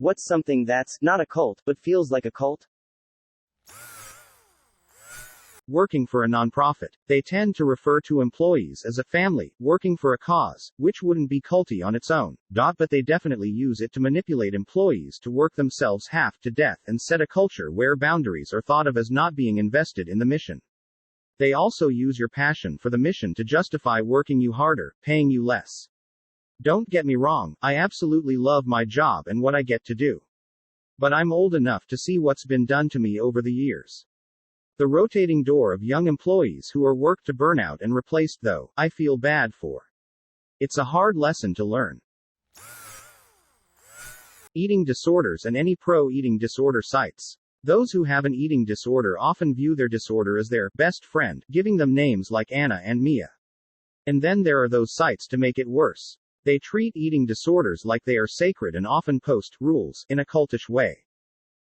What's something that's not a cult, but feels like a cult? Working for a nonprofit. They tend to refer to employees as a family, working for a cause, which wouldn't be culty on its own, but they definitely use it to manipulate employees to work themselves half to death and set a culture where boundaries are thought of as not being invested in the mission. They also use your passion for the mission to justify working you harder, paying you less. Don't get me wrong, I absolutely love my job and what I get to do. But I'm old enough to see what's been done to me over the years. The rotating door of young employees who are worked to burnout and replaced, though, I feel bad for. It's a hard lesson to learn. Eating disorders and any pro-eating disorder sites. Those who have an eating disorder often view their disorder as their best friend, giving them names like Anna and Mia. And then there are those sites to make it worse. They treat eating disorders like they are sacred and often post rules in a cultish way.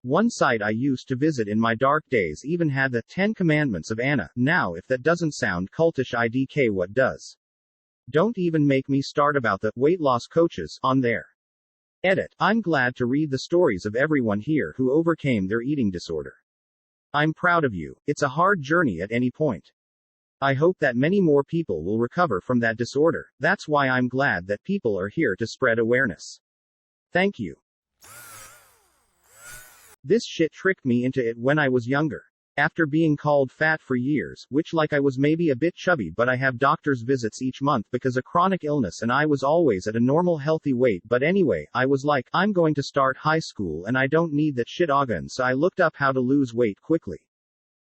One site I used to visit in my dark days even had the 10 Commandments of Anna. Now, if that doesn't sound cultish, IDK, what does? Don't even make me start about the weight loss coaches on there. Edit. I'm glad to read the stories of everyone here who overcame their eating disorder. I'm proud of you. It's a hard journey at any point. I hope that many more people will recover from that disorder. That's why I'm glad that people are here to spread awareness. Thank you. This shit tricked me into it when I was younger. After being called fat for years, which like I was maybe a bit chubby, but I have doctor's visits each month because of chronic illness and I was always at a normal healthy weight, but anyway, I was like, I'm going to start high school and I don't need that shit again, so I looked up how to lose weight quickly.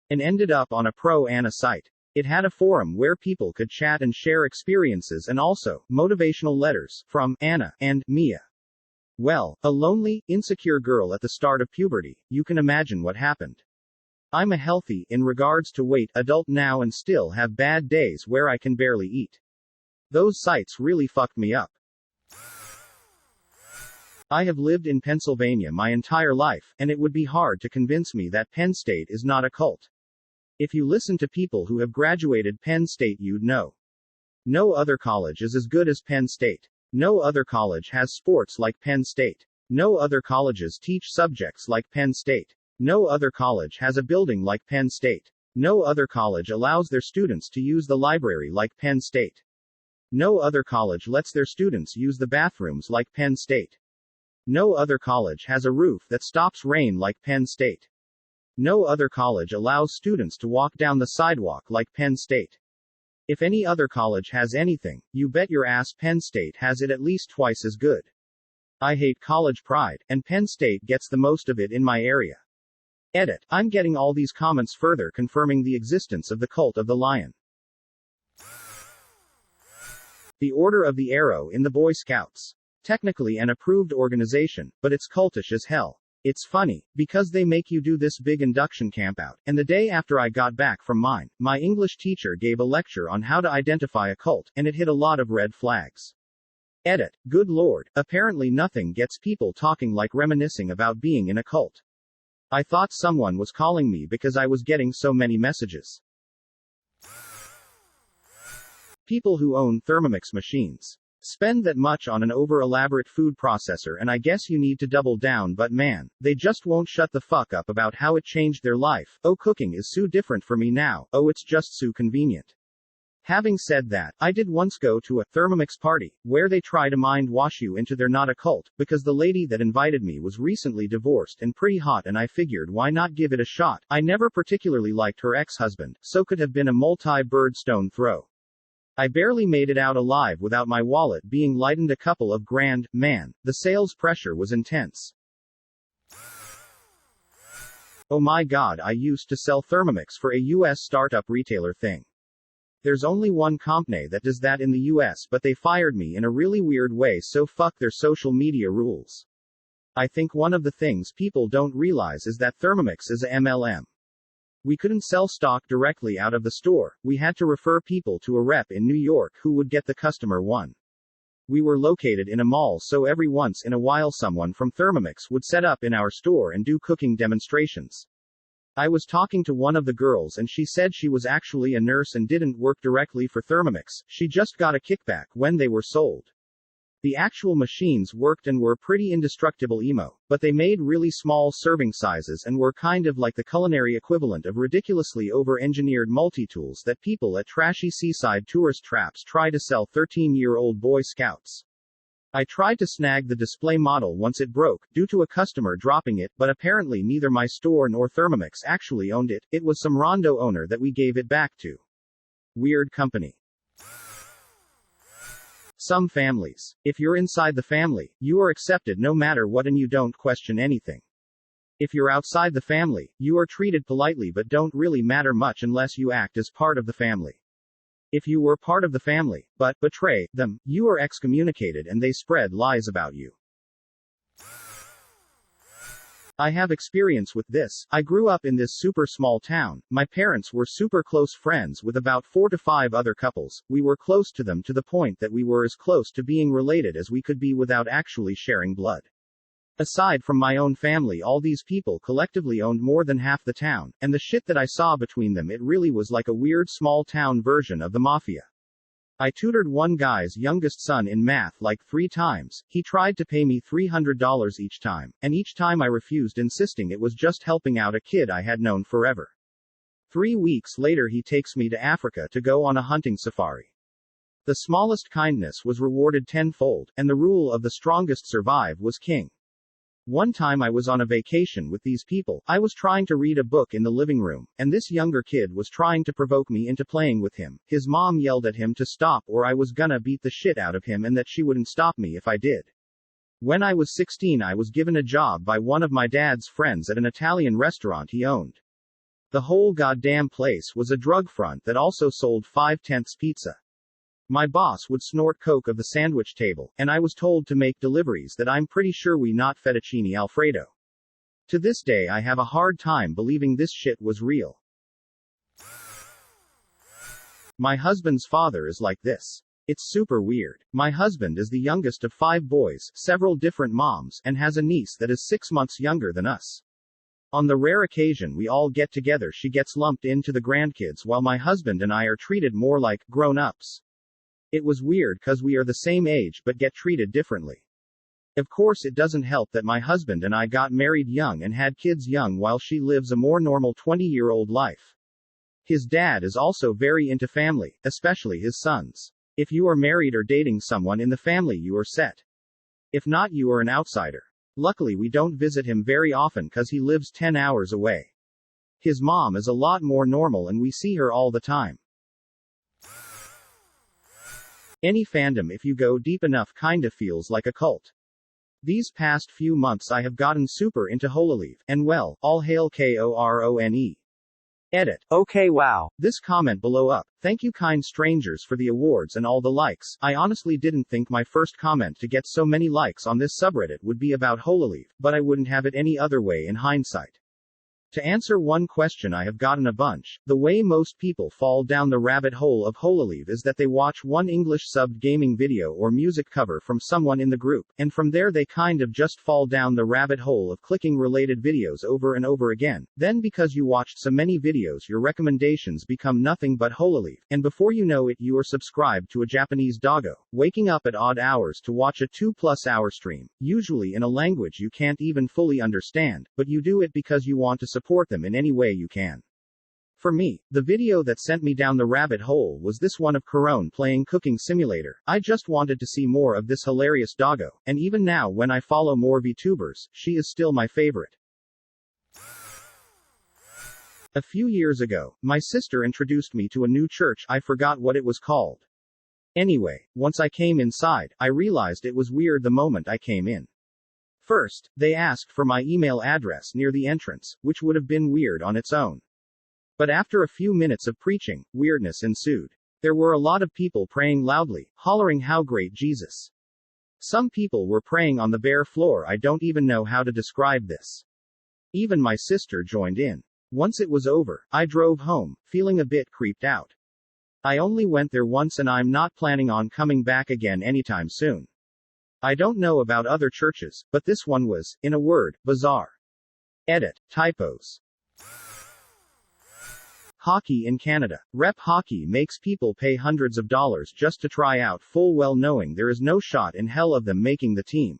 And ended up on a pro Anna site. It had a forum where people could chat and share experiences and also, motivational letters, from Anna and Mia. Well, a lonely, insecure girl at the start of puberty, you can imagine what happened. I'm a healthy, in regards to weight, adult now and still have bad days where I can barely eat. Those sites really fucked me up. I have lived in Pennsylvania my entire life, and it would be hard to convince me that Penn State is not a cult. If you listen to people who have graduated Penn State, you'd know. No other college is as good as Penn State. No other college has sports like Penn State. No other colleges teach subjects like Penn State. No other college has a building like Penn State. No other college allows their students to use the library like Penn State. No other college lets their students use the bathrooms like Penn State. No other college has a roof that stops rain like Penn State. No other college allows students to walk down the sidewalk like Penn State. If any other college has anything, you bet your ass Penn State has it at least twice as good. I hate college pride, and Penn State gets the most of it in my area. Edit. I'm getting all these comments further confirming the existence of the cult of the lion. The Order of the Arrow in the Boy Scouts. Technically an approved organization, but it's cultish as hell. It's funny, because they make you do this big induction campout, and the day after I got back from mine, my English teacher gave a lecture on how to identify a cult, and it hit a lot of red flags. Edit. Good lord, apparently nothing gets people talking like reminiscing about being in a cult. I thought someone was calling me because I was getting so many messages. People who own Thermomix machines. Spend that much on an over-elaborate food processor and I guess you need to double down, but man, they just won't shut the fuck up about how it changed their life. Oh, cooking is so different for me now. Oh, it's just so convenient. Having said that, I did once go to a Thermomix party, where they try to mind wash you into they're not a cult, because the lady that invited me was recently divorced and pretty hot and I figured why not give it a shot. I never particularly liked her ex-husband, so could have been a multi-bird stone throw. I barely made it out alive without my wallet being lightened a couple of grand. Man, the sales pressure was intense. Oh my god, I used to sell Thermomix for a US startup retailer thing. There's only one company that does that in the US, but they fired me in a really weird way, so fuck their social media rules. I think one of the things people don't realize is that Thermomix is a MLM. We couldn't sell stock directly out of the store, we had to refer people to a rep in New York who would get the customer one. We were located in a mall, so every once in a while someone from Thermomix would set up in our store and do cooking demonstrations. I was talking to one of the girls and she said she was actually a nurse and didn't work directly for Thermomix, she just got a kickback when they were sold. The actual machines worked and were pretty indestructible emo, but they made really small serving sizes and were kind of like the culinary equivalent of ridiculously over-engineered multi-tools that people at trashy seaside tourist traps try to sell 13-year-old Boy Scouts. I tried to snag the display model once it broke, due to a customer dropping it, but apparently neither my store nor Thermomix actually owned it. It was some Rondo owner that we gave it back to. Weird company. Some families. If you're inside the family, you are accepted no matter what and you don't question anything. If you're outside the family, you are treated politely but don't really matter much unless you act as part of the family. If you were part of the family, but betray them, you are excommunicated and they spread lies about you. I have experience with this. I grew up in this super small town. My parents were super close friends with about 4 to 5 other couples. We were close to them to the point that we were as close to being related as we could be without actually sharing blood. Aside from my own family, all these people collectively owned more than half the town, and the shit that I saw between them, it really was like a weird small town version of the mafia. I tutored one guy's youngest son in math like 3 times. He tried to pay me $300 each time, and each time I refused, insisting it was just helping out a kid I had known forever. 3 weeks later he takes me to Africa to go on a hunting safari. The smallest kindness was rewarded tenfold, and the rule of the strongest survive was king. One time I was on a vacation with these people. I was trying to read a book in the living room, and this younger kid was trying to provoke me into playing with him. His mom yelled at him to stop or I was gonna beat the shit out of him and that she wouldn't stop me if I did. When I was 16, I was given a job by one of my dad's friends at an Italian restaurant he owned. The whole goddamn place was a drug front that also sold 5/10 pizza. My boss would snort coke of the sandwich table, and I was told to make deliveries that I'm pretty sure we not fettuccine alfredo. To this day I have a hard time believing this shit was real. My husband's father is like this. It's super weird. My husband is the youngest of 5 boys, several different moms, and has a niece that is 6 months younger than us. On the rare occasion we all get together, she gets lumped into the grandkids while my husband and I are treated more like grown-ups. It was weird cause we are the same age but get treated differently. Of course it doesn't help that my husband and I got married young and had kids young while she lives a more normal 20-year-old life. His dad is also very into family, especially his sons. If you are married or dating someone in the family you are set. If not, you are an outsider. Luckily we don't visit him very often cause he lives 10 hours away. His mom is a lot more normal and we see her all the time. Any fandom, if you go deep enough, kinda feels like a cult. These past few months I have gotten super into Hololive, and well, all hail KORONE. Edit. Okay, wow. This comment below up. Thank you kind strangers for the awards and all the likes. I honestly didn't think my first comment to get so many likes on this subreddit would be about Hololive, but I wouldn't have it any other way in hindsight. To answer one question I have gotten a bunch, the way most people fall down the rabbit hole of Hololive is that they watch one English-subbed gaming video or music cover from someone in the group, and from there they kind of just fall down the rabbit hole of clicking related videos over and over again. Then because you watched so many videos your recommendations become nothing but Hololive, and before you know it you are subscribed to a Japanese doggo, waking up at odd hours to watch a 2+ hour stream, usually in a language you can't even fully understand, but you do it because you want to support them in any way you can. For me, the video that sent me down the rabbit hole was this one of Corone playing Cooking Simulator. I just wanted to see more of this hilarious doggo, and even now when I follow more VTubers, she is still my favorite. A few years ago, my sister introduced me to a new church. I forgot what it was called. Anyway, once I came inside, I realized it was weird the moment I came in. First, they asked for my email address near the entrance, which would have been weird on its own. But after a few minutes of preaching, weirdness ensued. There were a lot of people praying loudly, hollering how great Jesus. Some people were praying on the bare floor. I don't even know how to describe this. Even my sister joined in. Once it was over, I drove home, feeling a bit creeped out. I only went there once and I'm not planning on coming back again anytime soon. I don't know about other churches, but this one was, in a word, bizarre. Edit. Typos. Hockey in Canada. Rep hockey makes people pay hundreds of dollars just to try out, full well knowing there is no shot in hell of them making the team.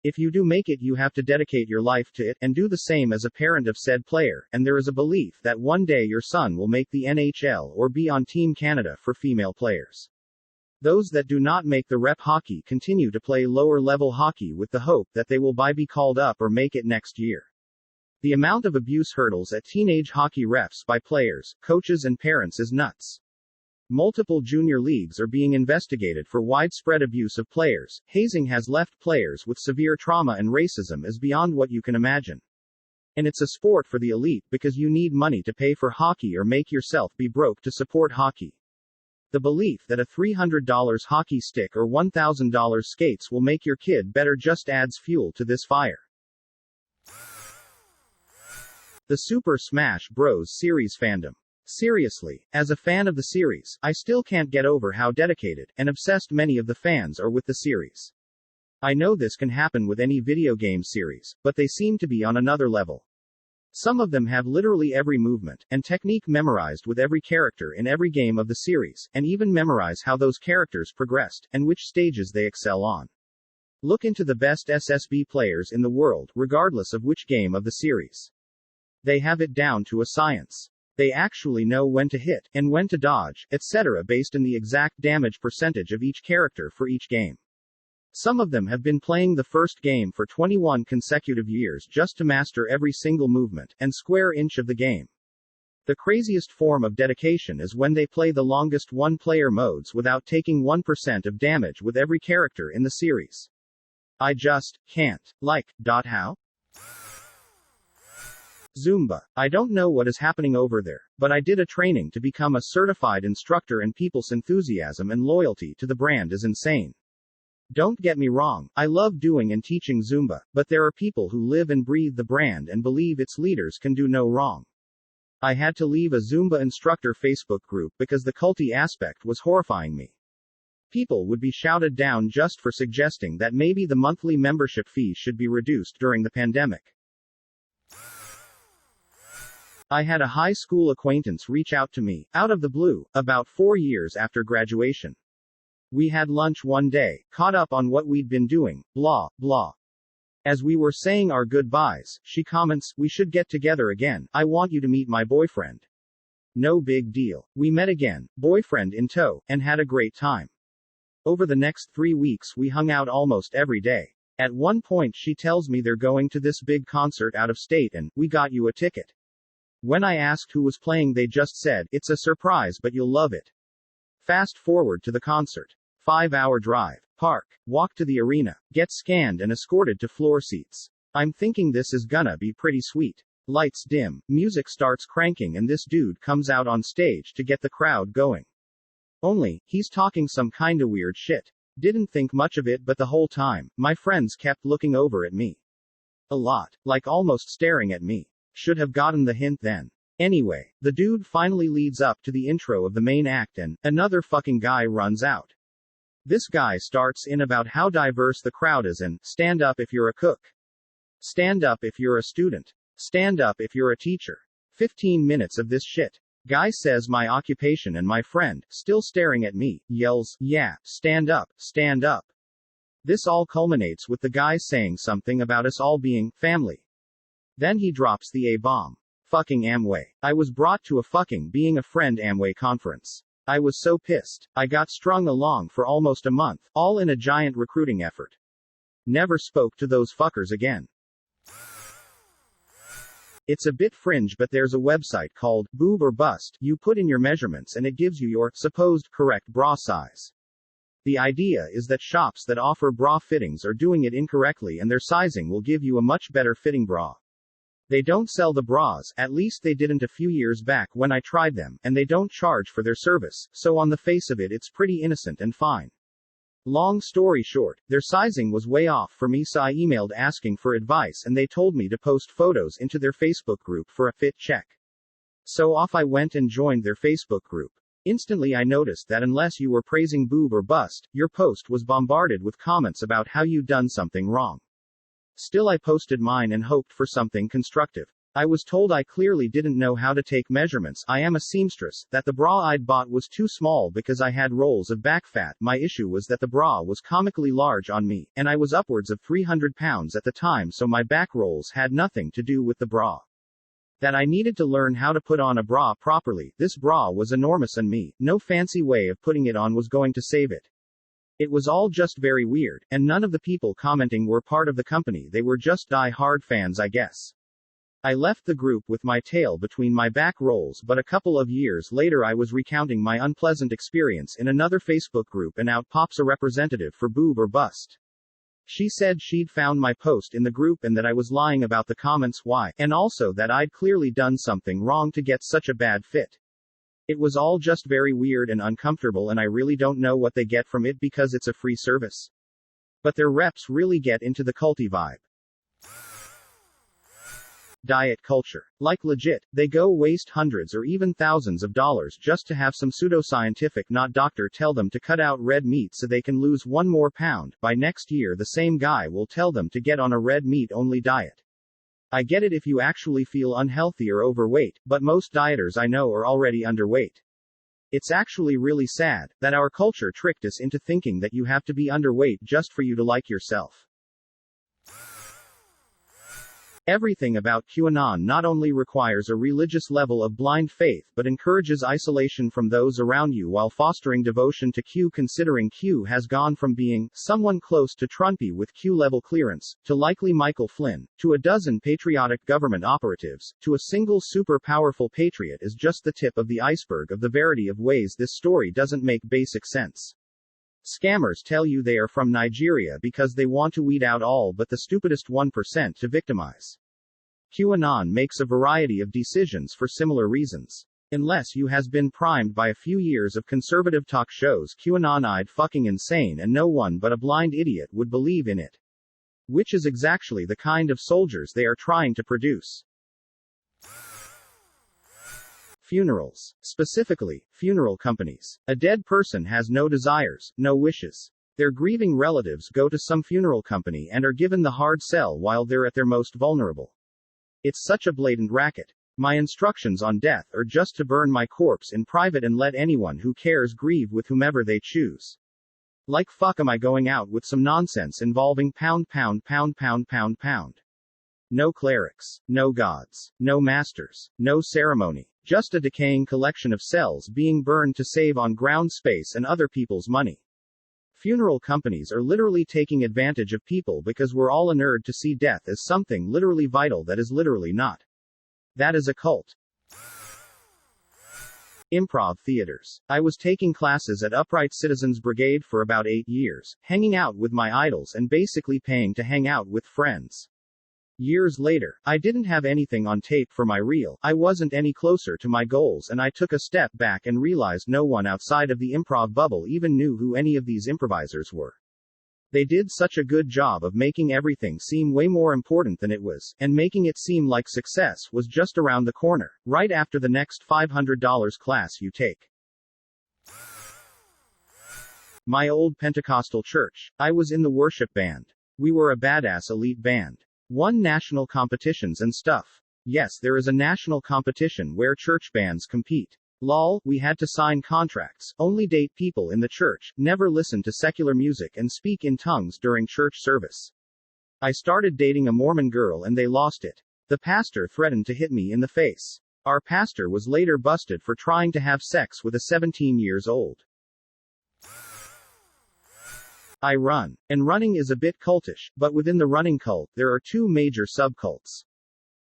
If you do make it, you have to dedicate your life to it, and do the same as a parent of said player, and there is a belief that one day your son will make the NHL or be on Team Canada for female players. Those that do not make the rep hockey continue to play lower level hockey with the hope that they will be called up or make it next year. The amount of abuse hurdles at teenage hockey refs by players, coaches and parents is nuts. Multiple junior leagues are being investigated for widespread abuse of players. Hazing has left players with severe trauma, and racism is beyond what you can imagine. And it's a sport for the elite because you need money to pay for hockey or make yourself be broke to support hockey. The belief that a $300 hockey stick or $1,000 skates will make your kid better just adds fuel to this fire. The Super Smash Bros. Series fandom. Seriously, as a fan of the series, I still can't get over how dedicated and obsessed many of the fans are with the series. I know this can happen with any video game series, but they seem to be on another level. Some of them have literally every movement and technique memorized with every character in every game of the series, and even memorize how those characters progressed and which stages they excel on. Look into the best SSB players in the world, regardless of which game of the series. They have it down to a science. They actually know when to hit, and when to dodge, etc. based on the exact damage percentage of each character for each game. Some of them have been playing the first game for 21 consecutive years just to master every single movement and square inch of the game. The craziest form of dedication is when they play the longest one-player modes without taking 1% of damage with every character in the series. I just can't. How? Zumba. I don't know what is happening over there, but I did a training to become a certified instructor, and people's enthusiasm and loyalty to the brand is insane. Don't get me wrong, I love doing and teaching Zumba, but there are people who live and breathe the brand and believe its leaders can do no wrong. I had to leave a Zumba instructor Facebook group because the culty aspect was horrifying me. People would be shouted down just for suggesting that maybe the monthly membership fees should be reduced during the pandemic. I had a high school acquaintance reach out to me, out of the blue, about 4 years after graduation. We had lunch one day, caught up on what we'd been doing, blah, blah. As we were saying our goodbyes, she comments, "We should get together again, I want you to meet my boyfriend." No big deal. We met again, boyfriend in tow, and had a great time. Over the next 3 weeks we hung out almost every day. At one point she tells me they're going to this big concert out of state and, "We got you a ticket." When I asked who was playing, they just said, "It's a surprise but you'll love it." Fast forward to the concert. 5-hour drive, park, walk to the arena, get scanned and escorted to floor seats. I'm thinking this is gonna be pretty sweet. Lights dim, music starts cranking, and this dude comes out on stage to get the crowd going. Only, he's talking some kinda weird shit. Didn't think much of it, but the whole time, my friends kept looking over at me. A lot, like almost staring at me. Should have gotten the hint then. Anyway, the dude finally leads up to the intro of the main act and another fucking guy runs out. This guy starts in about how diverse the crowd is and stand up if you're a cook. Stand up if you're a student. Stand up if you're a teacher. 15 minutes of this shit. Guy says my occupation and my friend, still staring at me, yells, "Yeah, stand up, stand up." This all culminates with the guy saying something about us all being family. Then he drops the A-bomb. Fucking Amway. I was brought to a fucking being a friend Amway conference. I was so pissed. I got strung along for almost a month, all in a giant recruiting effort. Never spoke to those fuckers again. It's a bit fringe, but there's a website called Boob or Bust. You put in your measurements and it gives you your supposed correct bra size. The idea is that shops that offer bra fittings are doing it incorrectly, and their sizing will give you a much better fitting bra. They don't sell the bras, at least they didn't a few years back when I tried them, and they don't charge for their service, so on the face of it it's pretty innocent and fine. Long story short, their sizing was way off for me, so I emailed asking for advice and they told me to post photos into their Facebook group for a fit check. So off I went and joined their Facebook group. Instantly I noticed that unless you were praising Boob or Bust, your post was bombarded with comments about how you'd done something wrong. Still I posted mine and hoped for something constructive. I was told I clearly didn't know how to take measurements, I am a seamstress, that the bra I'd bought was too small because I had rolls of back fat. My issue was that the bra was comically large on me, and I was upwards of 300 pounds at the time, so my back rolls had nothing to do with the bra. That I needed to learn how to put on a bra properly. This bra was enormous and me, no fancy way of putting it on was going to save it. It was all just very weird, and none of the people commenting were part of the company, they were just die-hard fans, I guess. I left the group with my tail between my back rolls, but a couple of years later I was recounting my unpleasant experience in another Facebook group and out pops a representative for Boob or Bust. She said she'd found my post in the group and that I was lying about the comments, why, and also that I'd clearly done something wrong to get such a bad fit. It was all just very weird and uncomfortable, and I really don't know what they get from it because it's a free service. But their reps really get into the culty vibe. Diet culture. Like legit, they go waste hundreds or even thousands of dollars just to have some pseudoscientific not doctor tell them to cut out red meat so they can lose 1 more pound. By next year the same guy will tell them to get on a red meat only diet. I get it if you actually feel unhealthy or overweight, but most dieters I know are already underweight. It's actually really sad that our culture tricked us into thinking that you have to be underweight just for you to like yourself. Everything about QAnon not only requires a religious level of blind faith but encourages isolation from those around you while fostering devotion to Q, considering Q has gone from being someone close to Trumpy with Q-level clearance, to likely Michael Flynn, to a dozen patriotic government operatives, to a single super powerful patriot is just the tip of the iceberg of the variety of ways this story doesn't make basic sense. Scammers tell you they are from Nigeria because they want to weed out all but the stupidest 1% to victimize. QAnon makes a variety of decisions for similar reasons. Unless you has been primed by a few years of conservative talk shows, QAnon-eyed fucking insane, and no one but a blind idiot would believe in it. Which is exactly the kind of soldiers they are trying to produce. Funerals. Specifically, funeral companies. A dead person has no desires, no wishes. Their grieving relatives go to some funeral company and are given the hard sell while they're at their most vulnerable. It's such a blatant racket. My instructions on death are just to burn my corpse in private and let anyone who cares grieve with whomever they choose. Like fuck am I going out with some nonsense involving pound. No clerics, no gods, no masters, no ceremony. Just a decaying collection of cells being burned to save on ground space and other people's money. Funeral companies are literally taking advantage of people because we're all inured to see death as something literally vital that is literally not. That is a cult. Improv theaters. I was taking classes at Upright Citizens Brigade for about 8 years, hanging out with my idols and basically paying to hang out with friends. Years later, I didn't have anything on tape for my reel, I wasn't any closer to my goals, and I took a step back and realized no one outside of the improv bubble even knew who any of these improvisers were. They did such a good job of making everything seem way more important than it was, and making it seem like success was just around the corner, right after the next $500 class you take. My old Pentecostal church. I was in the worship band. We were a badass elite band. Won national competitions and stuff. Yes, there is a national competition where church bands compete. Lol, we had to sign contracts, only date people in the church, never listen to secular music and speak in tongues during church service. I started dating a Mormon girl and they lost it. The pastor threatened to hit me in the face. Our pastor was later busted for trying to have sex with a 17-year-old. I run. And running is a bit cultish, but within the running cult, there are two major subcults.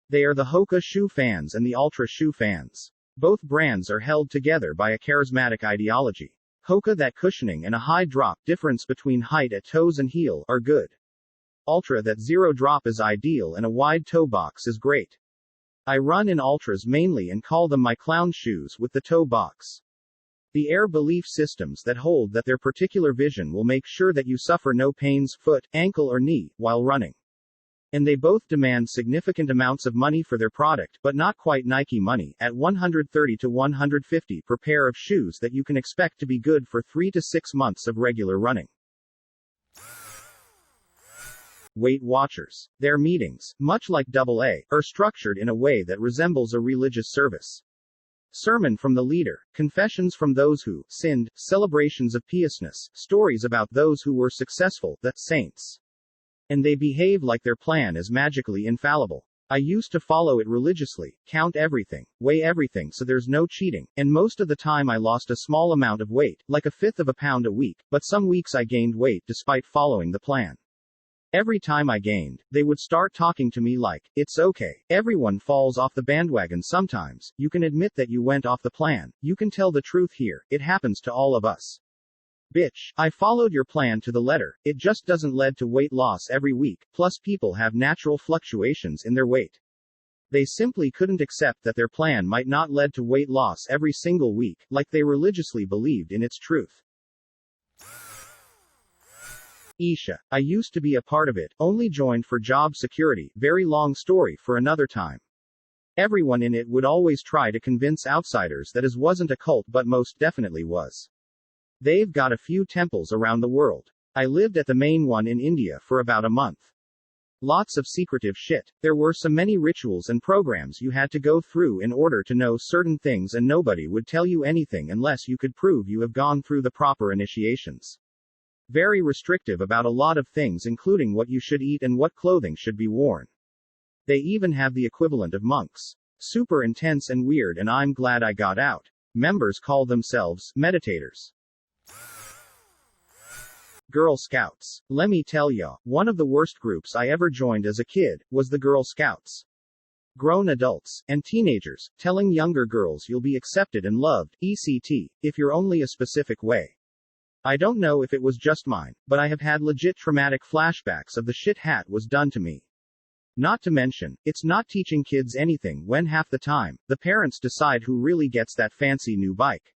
They are the Hoka shoe fans and the Ultra shoe fans. Both brands are held together by a charismatic ideology. Hoka, that cushioning and a high drop difference between height at toes and heel are good. Ultra, that zero drop is ideal and a wide toe box is great. I run in Ultras mainly and call them my clown shoes with the toe box. The air belief systems that hold that their particular vision will make sure that you suffer no pains, foot, ankle or knee, while running. And they both demand significant amounts of money for their product, but not quite Nike money, at $130 to $150 per pair of shoes that you can expect to be good for 3 to 6 months of regular running. Weight Watchers. Their meetings, much like AA, are structured in a way that resembles a religious service. Sermon from the leader, confessions from those who sinned, celebrations of piousness, stories about those who were successful, the saints. And they behave like their plan is magically infallible. I used to follow it religiously, count everything, weigh everything so there's no cheating, and most of the time I lost a small amount of weight, like a fifth of a pound a week, but some weeks I gained weight despite following the plan. Every time I gained, they would start talking to me like, it's okay, everyone falls off the bandwagon sometimes, you can admit that you went off the plan, you can tell the truth here, it happens to all of us. Bitch, I followed your plan to the letter, it just doesn't lead to weight loss every week, plus people have natural fluctuations in their weight. They simply couldn't accept that their plan might not lead to weight loss every single week, like they religiously believed in its truth. Isha. I used to be a part of it, only joined for job security, very long story for another time. Everyone in it would always try to convince outsiders that it wasn't a cult but most definitely was. They've got a few temples around the world. I lived at the main one in India for about a month. Lots of secretive shit. There were so many rituals and programs you had to go through in order to know certain things, and nobody would tell you anything unless you could prove you have gone through the proper initiations. Very restrictive about a lot of things, including what you should eat and what clothing should be worn. They even have the equivalent of monks. Super intense and weird, and I'm glad I got out. Members call themselves meditators. Girl Scouts. Let me tell ya, one of the worst groups I ever joined as a kid was the Girl Scouts. Grown adults and teenagers telling younger girls you'll be accepted and loved, etc., if you're only a specific way. I don't know if it was just mine, but I have had legit traumatic flashbacks of the shit hat was done to me. Not to mention, it's not teaching kids anything when half the time, the parents decide who really gets that fancy new bike.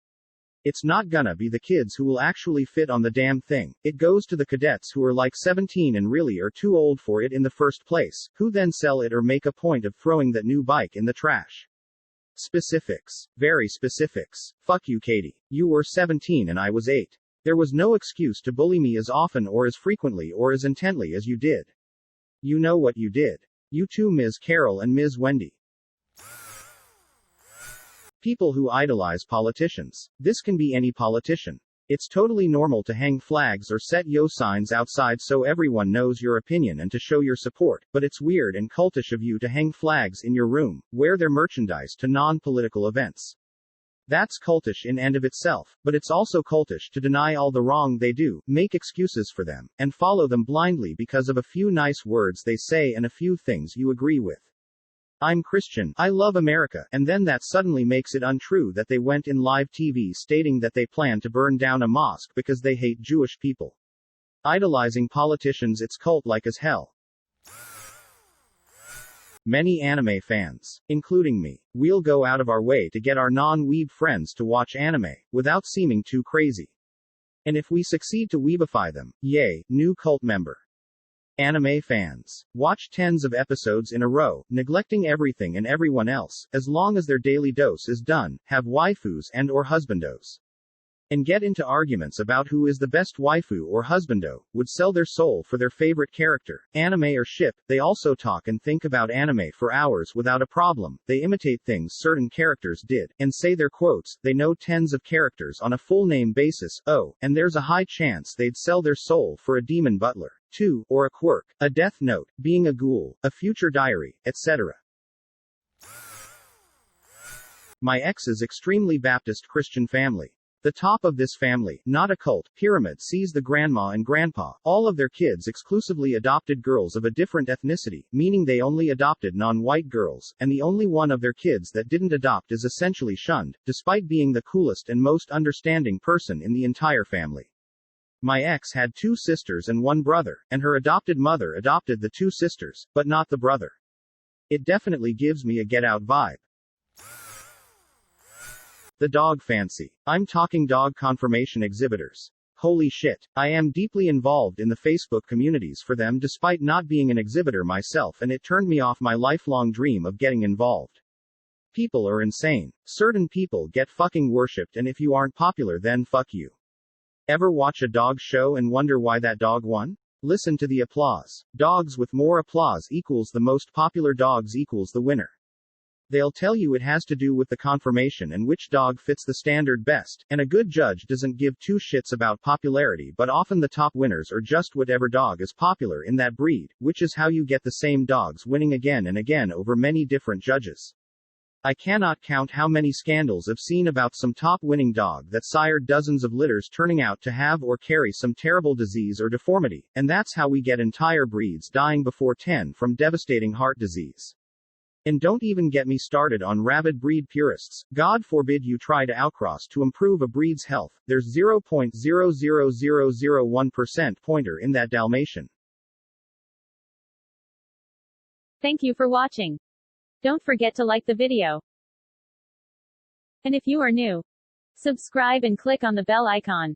It's not gonna be the kids who will actually fit on the damn thing, it goes to the cadets who are like 17 and really are too old for it in the first place, who then sell it or make a point of throwing that new bike in the trash. Specifics. Very specifics. Fuck you, Katie. You were 17 and I was 8. There was no excuse to bully me as often or as frequently or as intently as you did. You know what you did. You too, Ms. Carol and Ms. Wendy. People who idolize politicians. This can be any politician. It's totally normal to hang flags or set yo signs outside so everyone knows your opinion and to show your support, but it's weird and cultish of you to hang flags in your room, wear their merchandise to non-political events. That's cultish in and of itself, but it's also cultish to deny all the wrong they do, make excuses for them, and follow them blindly because of a few nice words they say and a few things you agree with. I'm Christian, I love America, and then that suddenly makes it untrue that they went in live TV stating that they plan to burn down a mosque because they hate Jewish people. Idolizing politicians, it's cult-like as hell. Many anime fans, including me, we'll go out of our way to get our non-weeb friends to watch anime, without seeming too crazy. And if we succeed to weebify them, yay, new cult member. Anime fans watch tens of episodes in a row, neglecting everything and everyone else, as long as their daily dose is done, have waifus and or husbandos. And get into arguments about who is the best waifu or husbando, would sell their soul for their favorite character, anime or ship. They also talk and think about anime for hours without a problem. They imitate things certain characters did, and say their quotes. They know tens of characters on a full name basis, and there's a high chance they'd sell their soul for a demon butler, too, or a quirk, a death note, being a ghoul, a future diary, etc. My ex's extremely Baptist Christian family. The top of this family, not a cult, pyramid sees the grandma and grandpa, all of their kids exclusively adopted girls of a different ethnicity, meaning they only adopted non-white girls, and the only one of their kids that didn't adopt is essentially shunned, despite being the coolest and most understanding person in the entire family. My ex had 2 sisters and 1 brother, and her adopted mother adopted the 2 sisters, but not the brother. It definitely gives me a Get Out vibe. The dog fancy. I'm talking dog confirmation exhibitors. Holy shit. I am deeply involved in the Facebook communities for them despite not being an exhibitor myself, and it turned me off my lifelong dream of getting involved. People are insane. Certain people get fucking worshipped, and if you aren't popular then fuck you. Ever watch a dog show and wonder why that dog won? Listen to the applause. Dogs with more applause equals the most popular dogs equals the winner. They'll tell you it has to do with the conformation and which dog fits the standard best, and a good judge doesn't give two shits about popularity, but often the top winners are just whatever dog is popular in that breed, which is how you get the same dogs winning again and again over many different judges. I cannot count how many scandals I've seen about some top winning dog that sired dozens of litters turning out to have or carry some terrible disease or deformity, and that's how we get entire breeds dying before 10 from devastating heart disease. And don't even get me started on rabid breed purists. God forbid you try to outcross to improve a breed's health. There's 0.00001% pointer in that Dalmatian. Thank you for watching. Don't forget to like the video. And if you are new, subscribe and click on the bell icon.